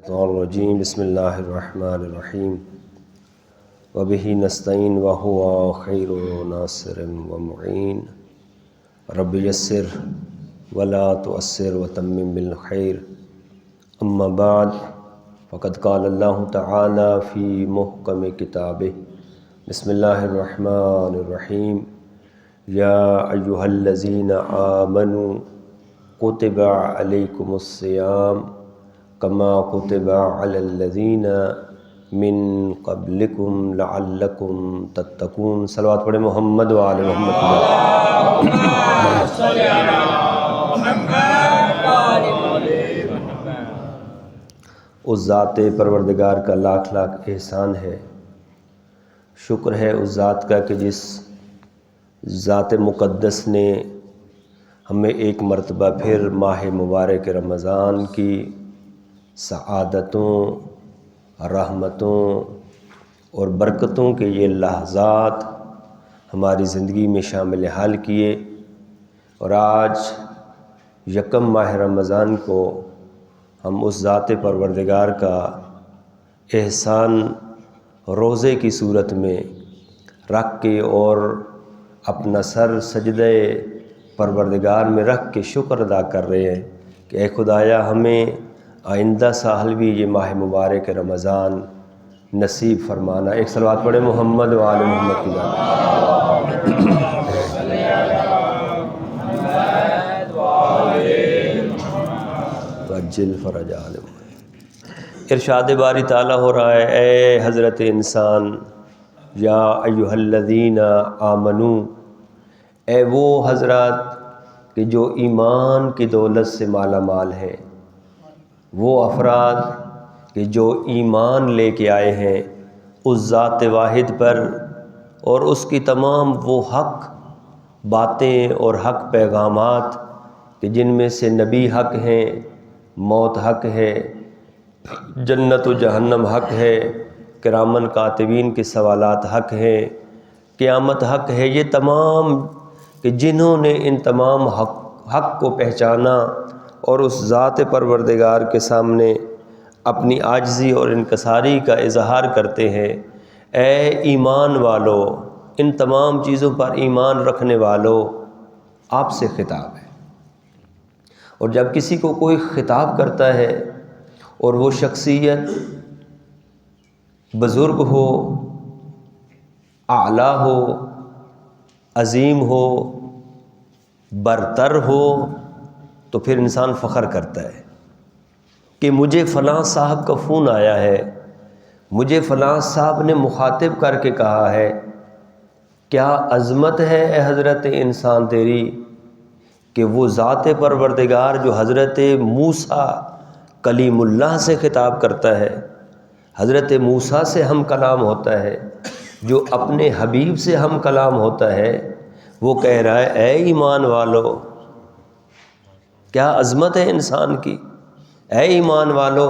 الرجیم بسم اللہ الرحمن الرحیم وبہ نستعین وہو خیر ناصر ومعین رب یسر ولا تعسر وتمم بالخیر اما بعد فقد قال اللہ تعالی فی محکم کتابہ بسم اللہ الرحمن الرحیم یا ایہا الذین آمنوا کتب علیکم الصیام کما کتب علی الذین من قبلکم لعلکم تتقون۔ صلوات پڑھیں محمد و آل محمد۔ اس ذات پروردگار کا لاکھ لاکھ احسان ہے، شکر ہے اس ذات کا کہ جس ذات مقدس نے ہمیں ایک مرتبہ پھر ماہ مبارک رمضان کی سعادتوں، رحمتوں اور برکتوں کے یہ لحظات ہماری زندگی میں شامل حال کیے، اور آج یکم ماہ رمضان کو ہم اس ذات پروردگار کا احسان روزے کی صورت میں رکھ کے اور اپنا سر سجدہ پروردگار میں رکھ کے شکر ادا کر رہے ہیں کہ اے خدایا ہمیں آئندہ سال بھی یہ ماہ مبارک رمضان نصیب فرمانا۔ ایک صلوات پڑھیں محمد و آل محمد کی ذات۔ وعجل فرج آل محمد۔ ارشاد باری تعالیٰ ہو رہا ہے، اے حضرت انسان، یا ایہا الذین آمنو، اے وہ حضرات کہ جو ایمان کی دولت سے مالا مال ہیں، وہ افراد کہ جو ایمان لے کے آئے ہیں اس ذات واحد پر، اور اس کی تمام وہ حق باتیں اور حق پیغامات کہ جن میں سے نبی حق ہیں، موت حق ہے، جنت و جہنم حق ہے، کرامن کاتبین کے سوالات حق ہیں، قیامت حق ہے، یہ تمام کہ جنہوں نے ان تمام حق کو پہچانا اور اس ذات پروردگار کے سامنے اپنی عاجزی اور انکساری کا اظہار کرتے ہیں، اے ایمان والو، ان تمام چیزوں پر ایمان رکھنے والو، آپ سے خطاب ہے۔ اور جب کسی کو کوئی خطاب کرتا ہے اور وہ شخصیت بزرگ ہو، اعلیٰ ہو، عظیم ہو، برتر ہو، تو پھر انسان فخر کرتا ہے کہ مجھے فلاں صاحب کا فون آیا ہے، مجھے فلاں صاحب نے مخاطب کر کے کہا ہے۔ کیا عظمت ہے اے حضرت انسان تیری کہ وہ ذات پروردگار جو حضرت موسیٰ کلیم اللہ سے خطاب کرتا ہے، حضرت موسیٰ سے ہم کلام ہوتا ہے، جو اپنے حبیب سے ہم کلام ہوتا ہے، وہ کہہ رہا ہے اے ایمان والو۔ کیا عظمت ہے انسان کی، اے ایمان والو۔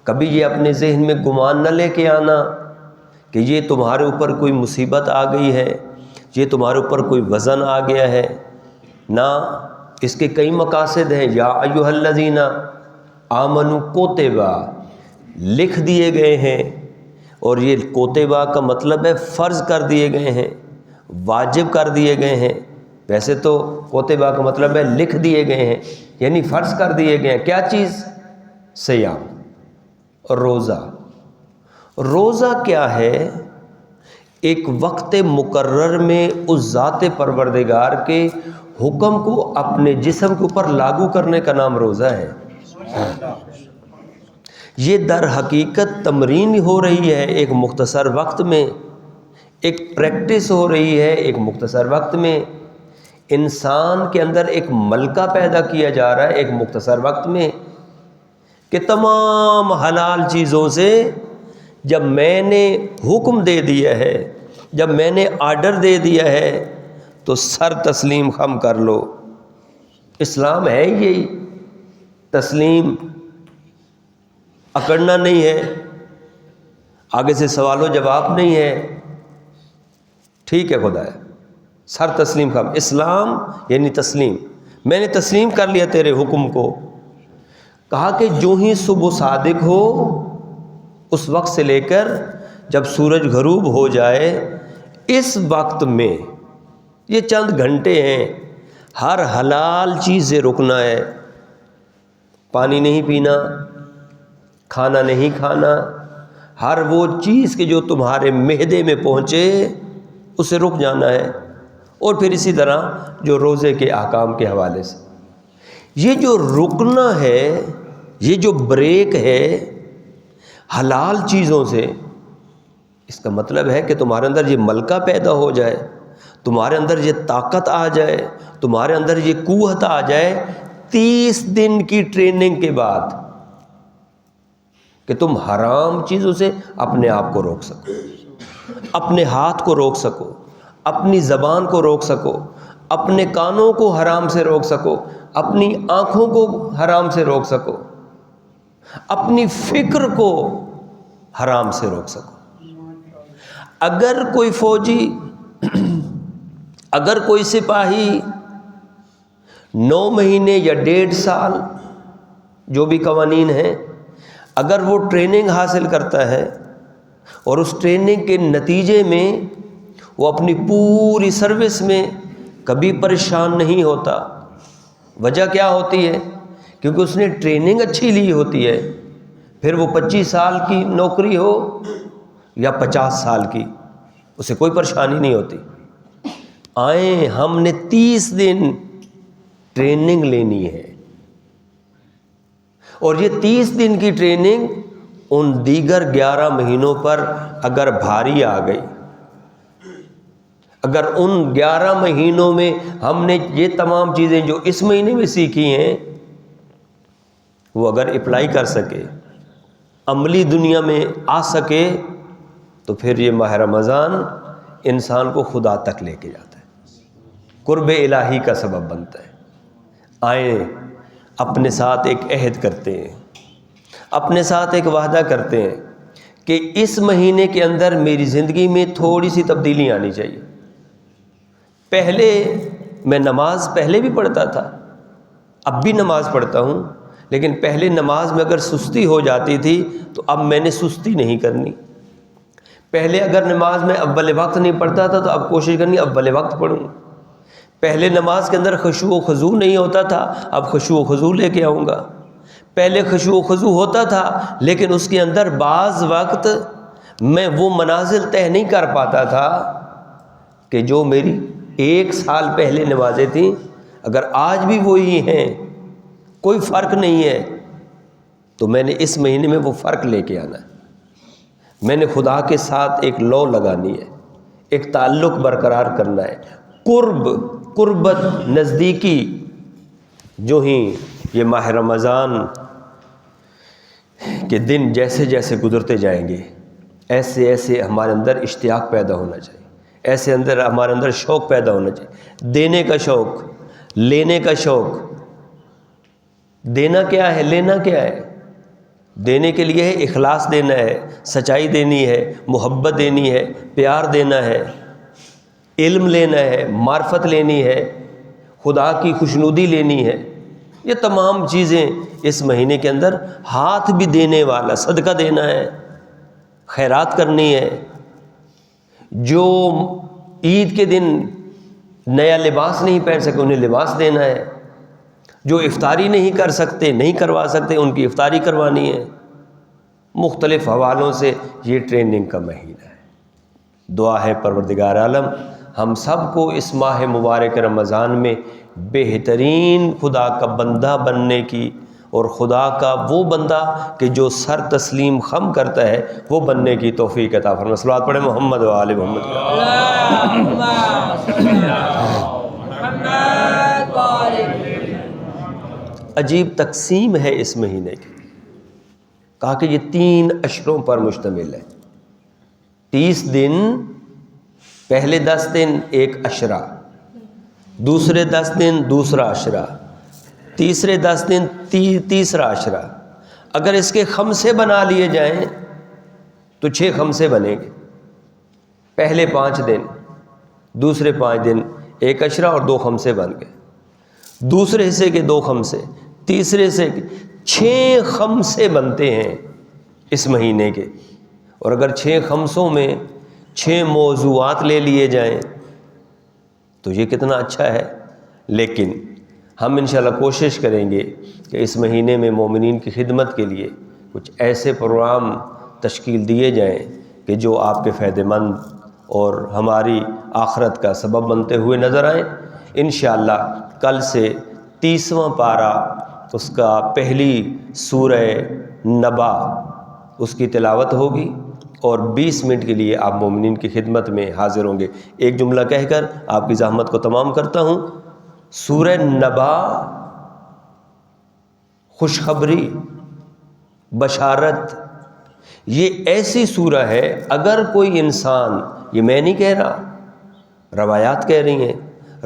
کبھی یہ اپنے ذہن میں گمان نہ لے کے آنا کہ یہ تمہارے اوپر کوئی مصیبت آ گئی ہے، یہ تمہارے اوپر کوئی وزن آ گیا ہے، نہ، اس کے کئی مقاصد ہیں۔ یا ایھا الذین آمنوا کتبا لکھ دیے گئے ہیں، اور یہ کوتبہ کا مطلب ہے فرض کر دیے گئے ہیں، واجب کر دیے گئے ہیں۔ ویسے تو کوتبہ کا مطلب ہے لکھ دیے گئے ہیں، یعنی فرض کر دیے گئے ہیں۔ کیا چیز؟ صیام اور روزہ۔ روزہ کیا ہے؟ ایک وقت مقرر میں اس ذات پروردگار کے حکم کو اپنے جسم کے اوپر لاگو کرنے کا نام روزہ ہے۔ یہ در حقیقت تمرین ہو رہی ہے ایک مختصر وقت میں، ایک پریکٹس ہو رہی ہے ایک مختصر وقت میں، انسان کے اندر ایک ملکہ پیدا کیا جا رہا ہے ایک مختصر وقت میں، کہ تمام حلال چیزوں سے جب میں نے حکم دے دیا ہے، جب میں نے آرڈر دے دیا ہے، تو سر تسلیم خم کر لو۔ اسلام ہے یہی، تسلیم، اکڑنا نہیں ہے، آگے سے سوال و جواب نہیں ہے۔ ٹھیک ہے خدا ہے، سر تسلیم خم۔ اسلام یعنی تسلیم، میں نے تسلیم کر لیا تیرے حکم کو۔ کہا کہ جو ہی صبح صادق ہو اس وقت سے لے کر جب سورج غروب ہو جائے اس وقت میں، یہ چند گھنٹے ہیں، ہر حلال چیز سے رکنا ہے، پانی نہیں پینا، کھانا نہیں کھانا، ہر وہ چیز کہ جو تمہارے معدے میں پہنچے اسے رک جانا ہے، اور پھر اسی طرح جو روزے کے احکام کے حوالے سے یہ جو رکنا ہے، یہ جو بریک ہے حلال چیزوں سے، اس کا مطلب ہے کہ تمہارے اندر یہ ملکہ پیدا ہو جائے، تمہارے اندر یہ طاقت آ جائے، تمہارے اندر یہ قوت آ جائے 30 دن کی ٹریننگ کے بعد کہ تم حرام چیزوں سے اپنے آپ کو روک سکو، اپنے ہاتھ کو روک سکو، اپنی زبان کو روک سکو، اپنے کانوں کو حرام سے روک سکو، اپنی آنکھوں کو حرام سے روک سکو، اپنی فکر کو حرام سے روک سکو۔ اگر کوئی فوجی، اگر کوئی سپاہی 9 مہینے یا 1.5 سال جو بھی قوانین ہیں، اگر وہ ٹریننگ حاصل کرتا ہے اور اس ٹریننگ کے نتیجے میں وہ اپنی پوری سروس میں کبھی پریشان نہیں ہوتا، وجہ کیا ہوتی ہے؟ کیونکہ اس نے ٹریننگ اچھی لی ہوتی ہے، پھر وہ 25 سال کی نوکری ہو یا 50 سال کی، اسے کوئی پریشانی نہیں ہوتی۔ آئیں ہم نے 30 دن ٹریننگ لینی ہے، اور یہ 30 دن کی ٹریننگ ان دیگر 11 مہینوں پر اگر بھاری آ گئی، اگر ان 11 مہینوں میں ہم نے یہ تمام چیزیں جو اس مہینے میں سیکھی ہیں وہ اگر اپلائی کر سکے، عملی دنیا میں آ سکے، تو پھر یہ ماہ رمضان انسان کو خدا تک لے کے جاتا ہے، قرب الہی کا سبب بنتا ہے۔ آئیں اپنے ساتھ ایک عہد کرتے ہیں، اپنے ساتھ ایک وعدہ کرتے ہیں کہ اس مہینے کے اندر میری زندگی میں تھوڑی سی تبدیلی آنی چاہیے۔ پہلے میں نماز پہلے بھی پڑھتا تھا، اب بھی نماز پڑھتا ہوں، لیکن پہلے نماز میں اگر سستی ہو جاتی تھی تو اب میں نے سستی نہیں کرنی۔ پہلے اگر نماز میں اول وقت نہیں پڑھتا تھا تو اب کوشش کرنی اول وقت پڑھوں۔ پہلے نماز کے اندر خشوع و خضوع نہیں ہوتا تھا، اب خشوع و خضوع لے کے آؤں گا۔ پہلے خشوع و خضوع ہوتا تھا لیکن اس کے اندر بعض وقت میں وہ منازل طے نہیں کر پاتا تھا کہ جو میری 1 سال پہلے نمازیں تھیں اگر آج بھی وہی ہیں، کوئی فرق نہیں ہے، تو میں نے اس مہینے میں وہ فرق لے کے آنا ہے۔ میں نے خدا کے ساتھ ایک لو لگانی ہے، ایک تعلق برقرار کرنا ہے، قربت، نزدیکی۔ جو ہی یہ ماہ رمضان کے دن جیسے جیسے گزرتے جائیں گے، ایسے ایسے ہمارے اندر اشتیاق پیدا ہونا چاہیے، ایسے ہمارے اندر شوق پیدا ہونا چاہیے، دینے کا شوق، لینے کا شوق۔ دینا کیا ہے، لینا کیا ہے؟ دینے کے لیے ہے اخلاص دینا ہے، سچائی دینی ہے، محبت دینی ہے، پیار دینا ہے، علم لینا ہے، معرفت لینی ہے، خدا کی خوشنودی لینی ہے۔ یہ تمام چیزیں اس مہینے کے اندر، ہاتھ بھی دینے والا، صدقہ دینا ہے، خیرات کرنی ہے۔ جو عید کے دن نیا لباس نہیں پہن سکے انہیں لباس دینا ہے، جو افطاری نہیں کر سکتے، نہیں کروا سکتے، ان کی افطاری کروانی ہے۔ مختلف حوالوں سے یہ ٹریننگ کا مہینہ ہے۔ دعا ہے پروردگار عالم ہم سب کو اس ماہ مبارک رمضان میں بہترین خدا کا بندہ بننے کی، اور خدا کا وہ بندہ کہ جو سر تسلیم خم کرتا ہے وہ بننے کی توفیق عطا فرمائے۔ صلوات پڑھیں محمد و آل محمد۔ عجیب تقسیم ہے اس مہینے کی، کہا کہ یہ 3 اشروں پر مشتمل ہے۔ 30 دن، پہلے 10 دن ایک اشرہ، دوسرے 10 دن دوسرا اشرہ، تیسرے 10 دن تیسرا اشرہ۔ اگر اس کے خمسے بنا لیے جائیں تو 6 خمسے بنیں گے۔ پہلے 5 دن، دوسرے 5 دن ایک اشرہ اور 2 خمسے بن گئے، دوسرے حصے کے 2 خمسے، تیسرے حصے کے 6 خمسے بنتے ہیں اس مہینے کے، اور اگر 6 خمسوں میں 6 موضوعات لے لیے جائیں تو یہ کتنا اچھا ہے۔ لیکن ہم انشاءاللہ کوشش کریں گے کہ اس مہینے میں مومنین کی خدمت کے لیے کچھ ایسے پروگرام تشکیل دیے جائیں کہ جو آپ کے فائدہ مند اور ہماری آخرت کا سبب بنتے ہوئے نظر آئیں۔ انشاءاللہ کل سے 30واں پارہ اس کا پہلی سورہ نبا اس کی تلاوت ہوگی، اور 20 منٹ کے لیے آپ مومنین کی خدمت میں حاضر ہوں گے۔ ایک جملہ کہہ کر آپ کی زحمت کو تمام کرتا ہوں۔ سورہ نبا خوشخبری، بشارت، یہ ایسی سورہ ہے اگر کوئی انسان، یہ میں نہیں کہہ رہا، روایات کہہ رہی ہیں،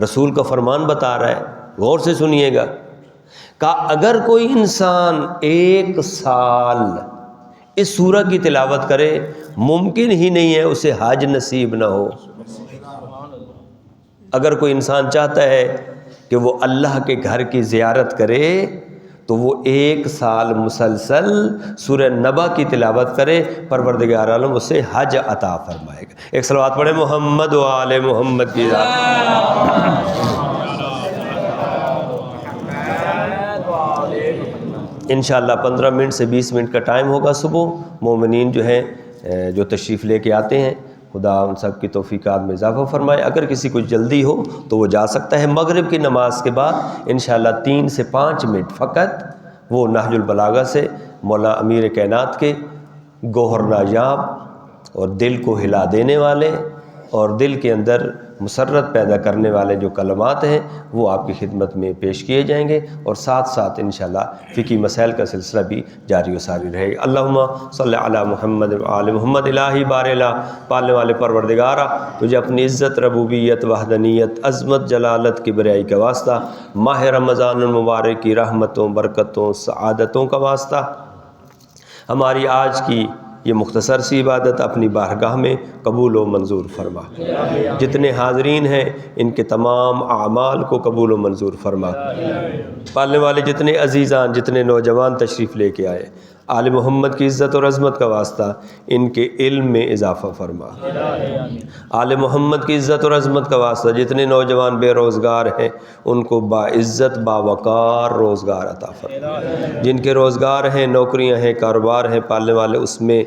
رسول کا فرمان بتا رہا ہے، غور سے سنیے گا، کہ اگر کوئی انسان 1 سال اس سورہ کی تلاوت کرے، ممکن ہی نہیں ہے اسے حج نصیب نہ ہو۔ اگر کوئی انسان چاہتا ہے کہ وہ اللہ کے گھر کی زیارت کرے تو وہ 1 سال مسلسل سورہ نبا کی تلاوت کرے، پروردگار عالم اسے حج عطا فرمائے گا۔ ایک صلوات پڑھیں محمد و آل محمد کی ذات۔ انشاءاللہ 15 منٹ سے 20 منٹ کا ٹائم ہوگا صبح۔ مومنین جو ہیں جو تشریف لے کے آتے ہیں، خدا ان سب کی توفیقات میں اضافہ فرمائے۔ اگر کسی کو جلدی ہو تو وہ جا سکتا ہے۔ مغرب کی نماز کے بعد انشاءاللہ 3 سے 5 منٹ فقط وہ نہج البلاغہ سے مولا امیر کائنات کے گوہر نایاب اور دل کو ہلا دینے والے اور دل کے اندر مسرت پیدا کرنے والے جو کلمات ہیں وہ آپ کی خدمت میں پیش کیے جائیں گے، اور ساتھ ساتھ انشاءاللہ فقہی مسائل کا سلسلہ بھی جاری و ساری رہے گا۔ اللہم صلی علی محمد و آل محمد۔ الہی بارلا پالنے والے پروردگارہ، تجھے اپنی عزت، ربوبیت، وحدانیت، عظمت، جلالت کی بڑائی کا واسطہ، ماہ رمضان المبارک کی رحمتوں، برکتوں، سعادتوں کا واسطہ، ہماری آج کی یہ مختصر سی عبادت اپنی بارگاہ میں قبول و منظور فرما۔ جتنے حاضرین ہیں ان کے تمام اعمال کو قبول و منظور فرما۔ پالنے والے جتنے عزیزان، جتنے نوجوان تشریف لے کے آئے، آل محمد کی عزت اور عظمت کا واسطہ ان کے علم میں اضافہ فرما۔ آل محمد کی عزت اور عظمت کا واسطہ جتنے نوجوان بے روزگار ہیں ان کو باعزت باوقار روزگار عطا فرما۔ جن کے روزگار ہیں، نوکریاں ہیں، کاروبار ہیں، پالنے والے اس میں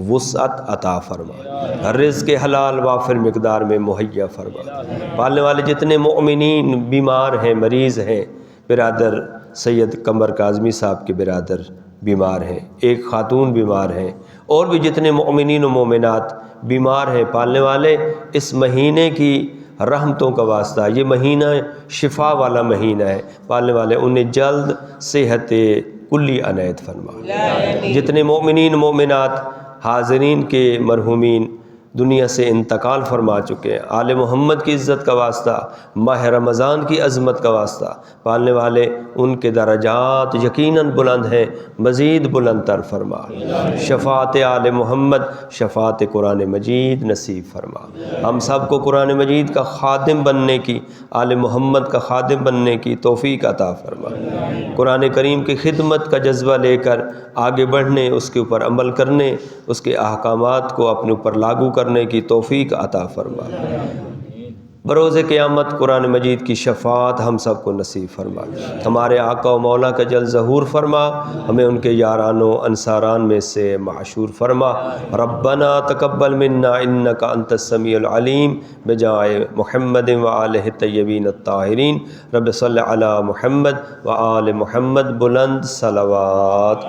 وسعت عطا فرما، رزق حلال وافر مقدار میں مہیا فرما۔ پالنے والے جتنے مؤمنین بیمار ہیں، مریض ہیں، برادر سید قمر کاظمی صاحب کے برادر بیمار ہیں، ایک خاتون بیمار ہیں، اور بھی جتنے مؤمنین و مومنات بیمار ہیں، پالنے والے اس مہینے کی رحمتوں کا واسطہ، یہ مہینہ شفا والا مہینہ ہے، پالنے والے انہیں جلد صحت کلی عنایت فرما۔ جتنے مؤمنین مومنات حاضرین کے مرحومین دنیا سے انتقال فرما چکے ہیں، آل محمد کی عزت کا واسطہ، ماہ رمضان کی عظمت کا واسطہ، پالنے والے ان کے درجات یقیناً بلند ہیں، مزید بلند تر فرما۔ شفاعت آل محمد، شفاعت قرآن مجید نصیب فرما۔ ہم سب کو قرآن مجید کا خادم بننے کی، آل محمد کا خادم بننے کی توفیق عطا فرما۔ قرآن کریم کی خدمت کا جذبہ لے کر آگے بڑھنے، اس کے اوپر عمل کرنے، اس کے احکامات کو اپنے اوپر لاگو کرنے کی توفیق عطا فرما۔ بروز قیامت قرآن مجید کی شفاعت ہم سب کو نصیب فرما۔ ہمارے آقا و مولا کا جل ظہور فرما، ہمیں ان کے یاران و انصاران میں سے معشور فرما۔ ربنا تقبل منا انک انت السمیع العلیم بجائے محمد و آلہ الطیبین الطاہرین۔ رب صلی علی محمد و آل محمد، بلند صلوات۔